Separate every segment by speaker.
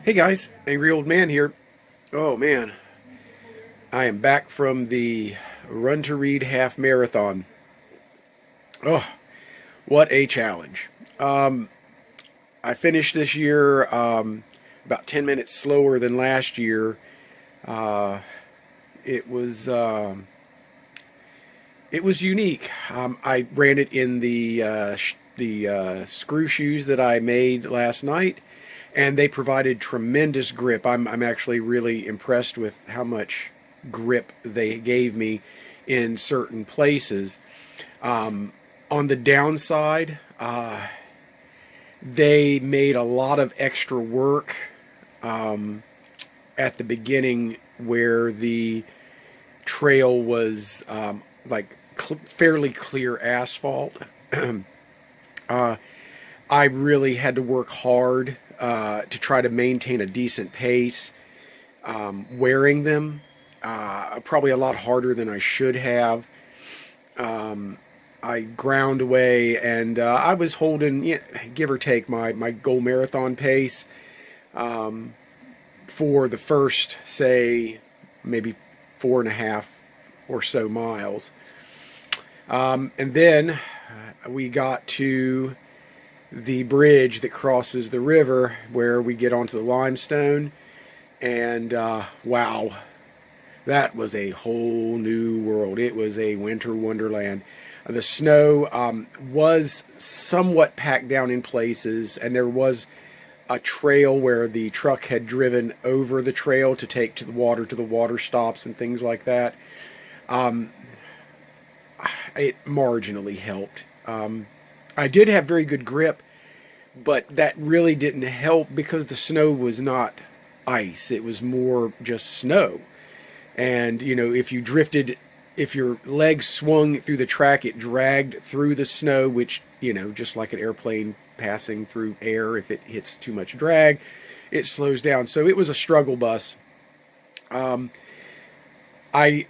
Speaker 1: Hey guys, Angry Old Man here. Oh man, I am back from the Run2Read half marathon. Oh, what a challenge. Um, I finished this year about 10 minutes slower than last year. Uh, it was it was unique. I ran it in the screw shoes that I made last night, and they provided tremendous grip. I'm actually really impressed with how much grip they gave me in certain places. Um, on the downside, they made a lot of extra work um, at the beginning where the trail was like fairly clear asphalt. uh, I really had to work hard to try to maintain a decent pace wearing them. Probably a lot harder than I should have. Um, I ground away, and I was holding, give or take, my goal marathon pace um, for the first, say, maybe 4.5 or so miles. And then we got to the bridge that crosses the river where we get onto the limestone, and wow, that was a whole new world. It was a winter wonderland. The snow was somewhat packed down in places, and there was a trail where the truck had driven over the trail to take to the water stops and things like that. Um, it marginally helped. I did have very good grip, but that really didn't help because the snow was not ice. It was more just snow. And, if your legs swung through the track, it dragged through the snow, which, just like an airplane passing through air, if it hits too much drag, it slows down. So it was a struggle bus. Um, I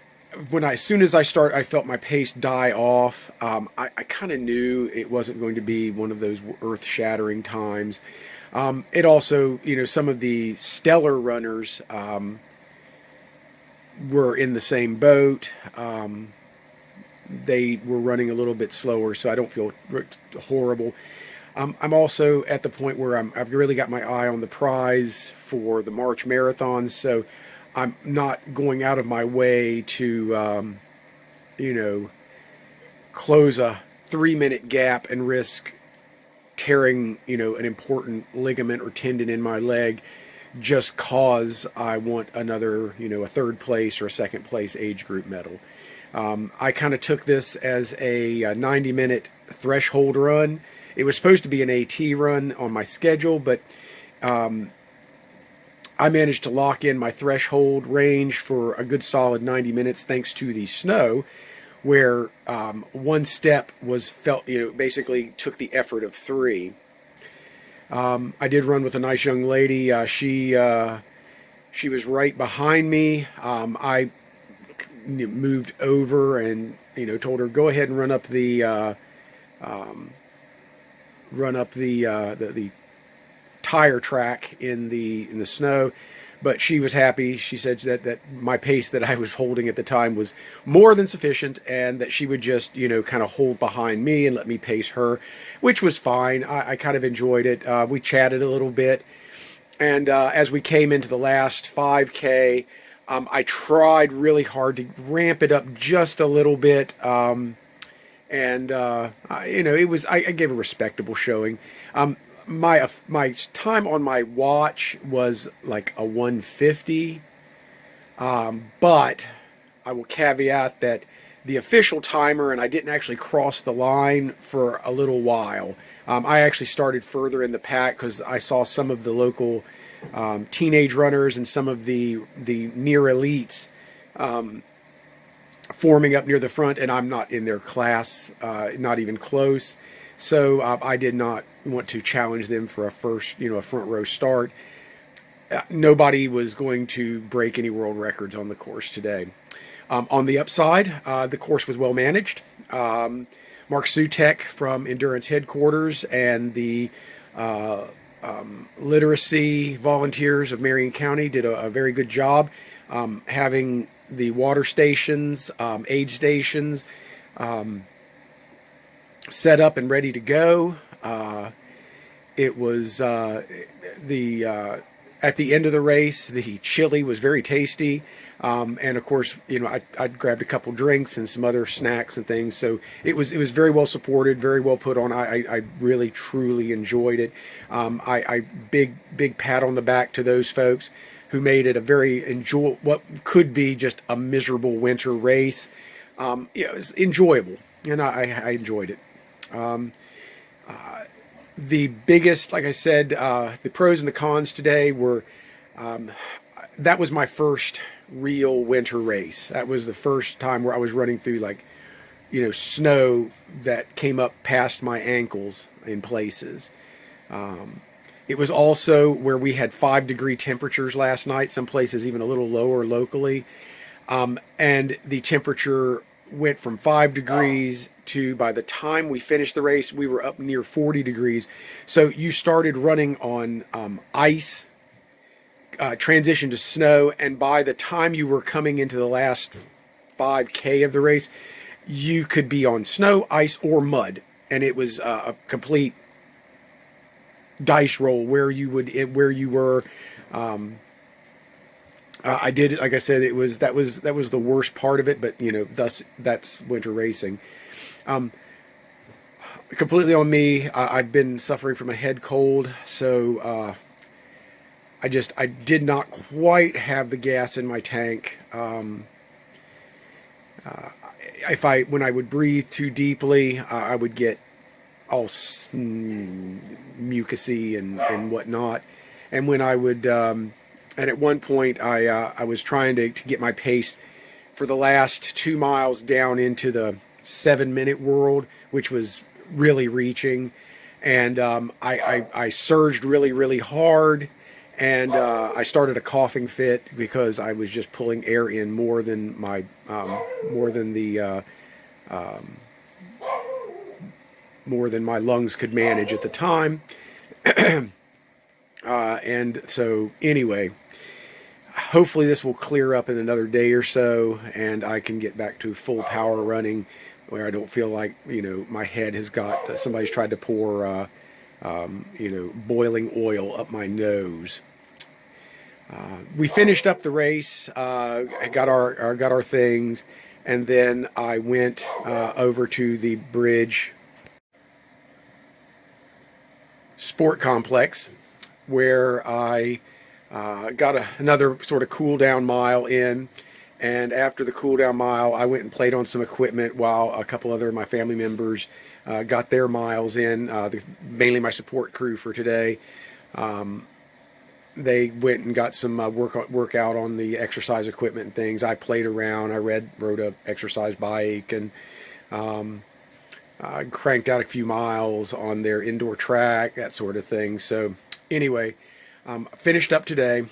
Speaker 1: as soon as I felt my pace die off. I kind of knew it wasn't going to be one of those earth-shattering times. It also, some of the stellar runners were in the same boat. They were running a little bit slower, so I don't feel horrible. I'm also at the point where I've really got my eye on the prize for the March marathons, so I'm not going out of my way to, you know, close a 3-minute gap and risk tearing, an important ligament or tendon in my leg just cause I want another, a third place or a second place age group medal. I kind of took this as a 90-minute threshold run. It was supposed to be an AT run on my schedule, but I managed to lock in my threshold range for a good solid 90 minutes thanks to the snow, where one step was basically took the effort of three. I did run with a nice young lady. She was right behind me. I moved over and told her go ahead and um, run up the tire track in the snow. But she was happy. She said that my pace that I was holding at the time was more than sufficient, and that she would just, kind of hold behind me and let me pace her, which was fine. I kind of enjoyed it. We chatted a little bit, and as we came into the last 5K, I tried really hard to ramp it up just a little bit. And I gave a respectable showing. My time on my watch was like a 150, but I will caveat that the official timer, and I didn't actually cross the line for a little while. I actually started further in the pack because I saw some of the local teenage runners and some of the near elites forming up near the front, and I'm not in their class, not even close. So I did not want to challenge them for a front row start. Nobody was going to break any world records on the course today. On the upside, the course was well managed. Mark Sutek from Endurance Headquarters and the literacy volunteers of Marion County did a very good job having the water stations, aid stations set up and ready to go. It was the at the end of the race, the chili was very tasty. And of course, you know, I grabbed a couple drinks and some other snacks and things. So it was very well supported, very well put on. I really truly enjoyed it. I big pat on the back to those folks who made it a very what could be just a miserable winter race. Yeah, it was enjoyable, and I enjoyed it. The biggest, like I said, the pros and the cons today were that was my first real winter race. That was the first time where I was running through, like, you know, snow that came up past my ankles in places. It was also where we had 5-degree temperatures last night, some places even a little lower locally. And the temperature went from 5 degrees to, by the time we finished the race, we were up near 40 degrees. So you started running on ice, transition to snow, and by the time you were coming into the last 5K of the race, you could be on snow, ice, or mud, and it was a complete dice roll where you were. I did, like I said, that was the worst part of it, but you know, that's winter racing. Completely on me. I've been suffering from a head cold, so I did not quite have the gas in my tank. When I would breathe too deeply, I would get all mucusy and whatnot. And when I would, and at one point I was trying to get my pace for the last 2 miles down into the 7-minute world, which was really reaching. And I surged really, really hard. And I started a coughing fit because I was just pulling air in more than my more than my lungs could manage at the time. And so anyway, hopefully this will clear up in another day or so, and I can get back to full power running, where I don't feel like, you know, my head has got somebody's tried to pour you know, boiling oil up my nose. We finished up the race, got our things, and then I went over to the Bridge Sport Complex, where I got another sort of cool down mile in. And after the cool down mile, I went and played on some equipment while a couple other of my family members got their miles in, mainly my support crew for today. They went and got some workout on the exercise equipment and things. I played around. I rode a exercise bike, and cranked out a few miles on their indoor track, that sort of thing. So anyway, finished up today.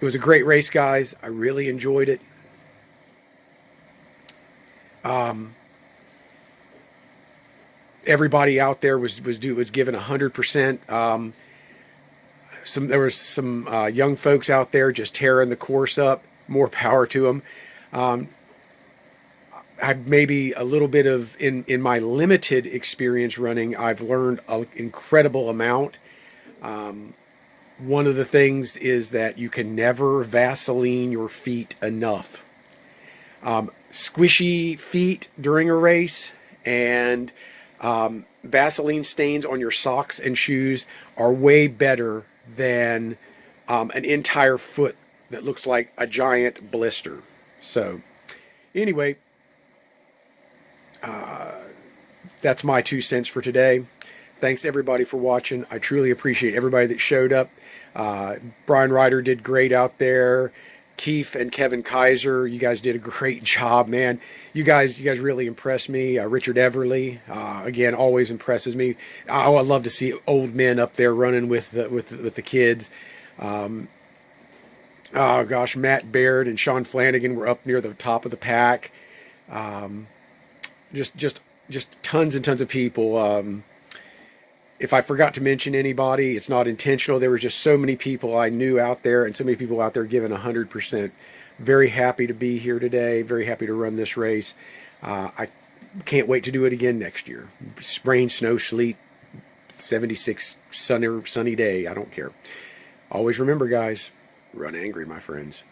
Speaker 1: It was a great race, guys. I really enjoyed it. Everybody out there was given 100%. There was some young folks out there just tearing the course up. More power to them. I maybe a little bit of in my limited experience running, I've learned an incredible amount. One of the things is that you can never Vaseline your feet enough. Squishy feet during a race and Vaseline stains on your socks and shoes are way better than an entire foot that looks like a giant blister. So anyway, that's my 2 cents for today. Thanks everybody for watching. I truly appreciate everybody that showed up. Brian Ryder did great out there. Keith and Kevin Kaiser, you guys did a great job, man. You guys really impressed me. Richard Everly, again, always impresses me. I love to see old men up there running with the kids. Oh gosh, Matt Baird and Sean Flanagan were up near the top of the pack. Just tons and tons of people. If I forgot to mention anybody, it's not intentional. There were just so many people I knew out there, and so many people out there giving 100%. Very happy to be here today. Very happy to run this race. I can't wait to do it again next year. Rain, snow, sleet, 76 sunny day. I don't care. Always remember, guys, run angry, my friends.